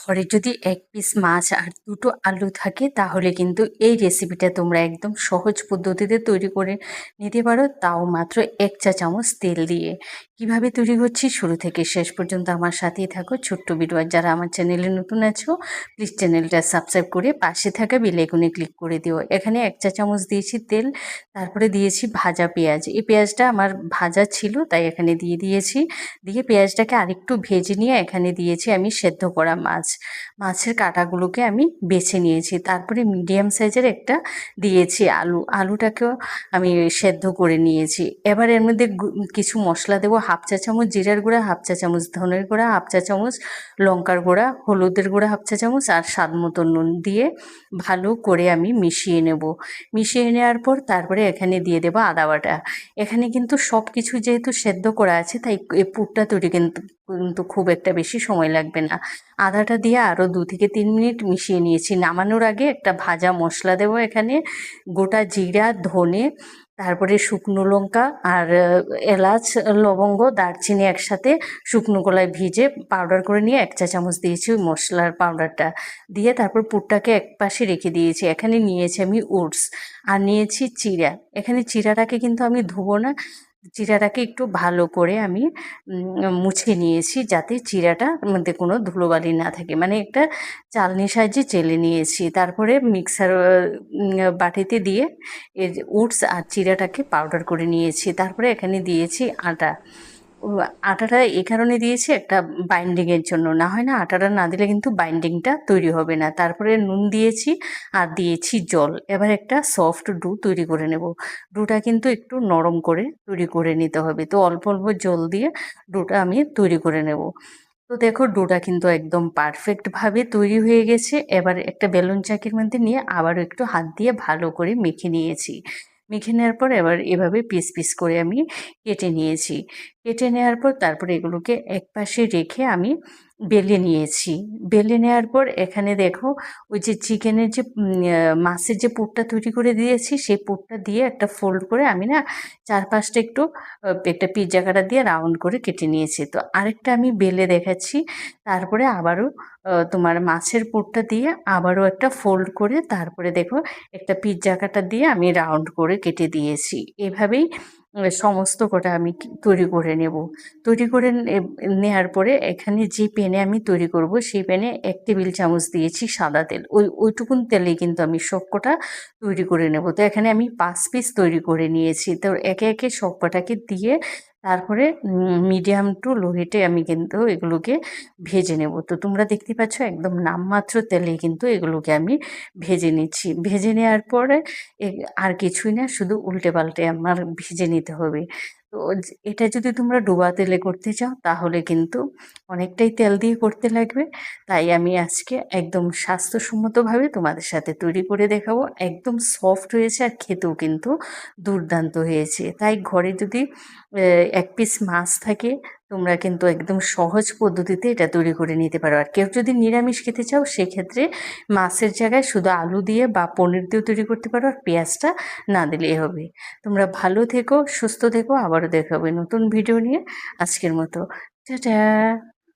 ঘরে যদি এক পিস মাছ আর দুটো আলু থাকে তাহলে কিন্তু এই রেসিপিটা তোমরা একদম সহজ পদ্ধতিতে তৈরি করে নিতে পারো, তাও মাত্র 1 চা চামচ তেল দিয়ে। কিভাবে তৈরি করছি শুরু থেকে শেষ পর্যন্ত আমার সাথেই থাকো। ছোট্ট ভিডিও, আর যারা আমার চ্যানেলে নতুন আছো প্লিজ চ্যানেলটা সাবস্ক্রাইব করে পাশে থাকা বেল আইকনে ক্লিক করে দিও। এখানে 1 চা চামচ দিয়েছি তেল, তারপরে দিয়েছি ভাজা পেঁয়াজ। এই পেঁয়াজটা আমার ভাজা ছিল তাই এখানে দিয়েছি। দিয়ে পেঁয়াজটাকে আরেকটু ভেজে নিয়ে এখানে দিয়েছি আমি সেদ্ধ করা মাছ। মাছের কাঁটাগুলোকে আমি বেছে নিয়েছি। তারপরে মিডিয়াম সাইজের একটা দিয়েছি আলুটাকেও আমি সেদ্ধ করে নিয়েছি। এবার এর মধ্যে কিছু মশলা দেবো। 1/2 চা চামচ জিরার গুঁড়া, 1/2 চা চামচ ধনের গুঁড়া, 1/2 চা চামচ লঙ্কার গুঁড়া, হলুদের গুঁড়া 1/2 চা চামচ, আর স্বাদ মতো নুন দিয়ে ভালো করে আমি মিশিয়ে নেব। মিশিয়ে নেওয়ার পর তারপরে এখানে দিয়ে দেবো আদা বাটা। এখানে কিন্তু সব কিছু যেহেতু সেদ্ধ করা আছে তাই এই পুরটা তৈরি কিন্তু খুব একটা বেশি সময় লাগবে না। আদাটা দিয়ে আরও 2 থেকে 3 মিনিট মিশিয়ে নিয়েছি। নামানোর আগে একটা ভাজা মশলা দেবো এখানে। গোটা জিরা, ধনে, তারপরে শুকনো লঙ্কা আর এলাচ, লবঙ্গ, দারচিনি একসাথে শুকনো কলায় ভিজে পাউডার করে নিয়ে 1 চা চামচ দিয়েছি ওই মশলার পাউডারটা দিয়ে। তারপর পুরটাকে একপাশে রেখে দিয়েছি। এখানে নিয়েছি আমি ওটস আর নিয়েছি চিড়া। এখানে চিড়াটাকে কিন্তু আমি ধুবো না, চিড়াটাকে একটু ভালো করে আমি মুছে নিয়েছি যাতে চিড়াটার মধ্যে কোনো ধুলোবালি না থাকে, মানে একটা চালনির সাহায্যে চেলে নিয়েছি। তারপরে মিক্সার বাটিতে দিয়ে এর ওটস আর চিড়াটাকে পাউডার করে নিয়েছি। তারপরে এখানে দিয়েছি আটা। আটাটা এই কারণে দিয়েছি একটা বাইন্ডিংয়ের জন্য, না হয় না আটাটা না দিলে কিন্তু বাইন্ডিংটা তৈরি হবে না। তারপরে নুন দিয়েছি আর দিয়েছি জল। এবার একটা সফট ডো তৈরি করে নেব। ডোটা কিন্তু একটু নরম করে তৈরি করে নিতে হবে, তো অল্প অল্প জল দিয়ে ডোটা আমি তৈরি করে নেব। তো দেখো ডোটা কিন্তু একদম পারফেক্টভাবে তৈরি হয়ে গেছে। এবার একটা বেলুন চাকির মধ্যে নিয়ে আবারও একটু হাত দিয়ে ভালো করে মেখে নিয়েছি। মেখে নেওয়ার পর এবার এভাবে পিস পিস করে আমি কেটে নিয়েছি। কেটে নেওয়ার পর তারপরে এগুলোকে একপাশে রেখে আমি বেলে নিয়েছি। বেলে নেওয়ার পর এখানে দেখো ওই যে চিকেনের যে মাছের যে পুরটা তৈরি করে দিয়েছি সেই পুরটা দিয়ে একটা ফোল্ড করে আমি না চারপাশটা একটু একটা পিৎজা কাটা দিয়ে রাউন্ড করে কেটে নিয়েছি। তো আরেকটা আমি বেলে দেখাচ্ছি। তারপরে আবারও তোমার মাছের পুরটা দিয়ে আবারও একটা ফোল্ড করে তারপরে দেখো একটা পিৎজা কাটা দিয়ে আমি রাউন্ড করে কেটে দিয়েছি। এভাবেই সমস্ত কটা আমি তৈরি করে নেব। তৈরি করে নেওয়ার পরে এখানে যে প্যানে আমি তৈরি করব সেই প্যানে 1 টেবিল চামচ দিয়েছি সাদা তেল। ওইটুকুন তেলেই কিন্তু আমি সব কটা তৈরি করে নেব। তো এখানে আমি 5 পিস তৈরি করে নিয়েছি। তো একে একে সব কটাকে দিয়ে তারপরে মিডিয়াম টু লো হিটে আমি কিন্তু এগুলোকে ভেজে নেব। তো তোমরা দেখতে পাচ্ছ একদম নামমাত্র তেলেই কিন্তু এগুলোকে আমি ভেজে নিচ্ছি। ভেজে নেওয়ার পরে আর কিছুই না, শুধু উল্টে পাল্টে আমার ভেজে নিতে হবে। তো এটা যদি তোমরা ডোবা তেলে করতে চাও তাহলে কিন্তু অনেকটাই তেল দিয়ে করতে লাগবে। তাই আমি আজকে একদম স্বাস্থ্যসম্মতভাবে তোমাদের সাথে তৈরি করে দেখাবো। একদম সফট হয়েছে আর খেতেও কিন্তু দুর্দান্ত হয়েছে। তাই ঘরে যদি 1 পিস মাছ থাকে তোমরা কিন্তু একদম সহজ পদ্ধতিতে এটা তৈরি করে নিতে পারো। আর কেউ যদি নিরামিষ খেতে চাও সেক্ষেত্রে মাছের জায়গায় শুধু আলু দিয়ে বা পনির দিয়েও তৈরি করতে পারো, আর পেঁয়াজটা না দিলেই হবে। তোমরা ভালো থেকো, সুস্থ থেকো, আবারও দেখা হবে নতুন ভিডিও নিয়ে। আজকের মতো টাটা।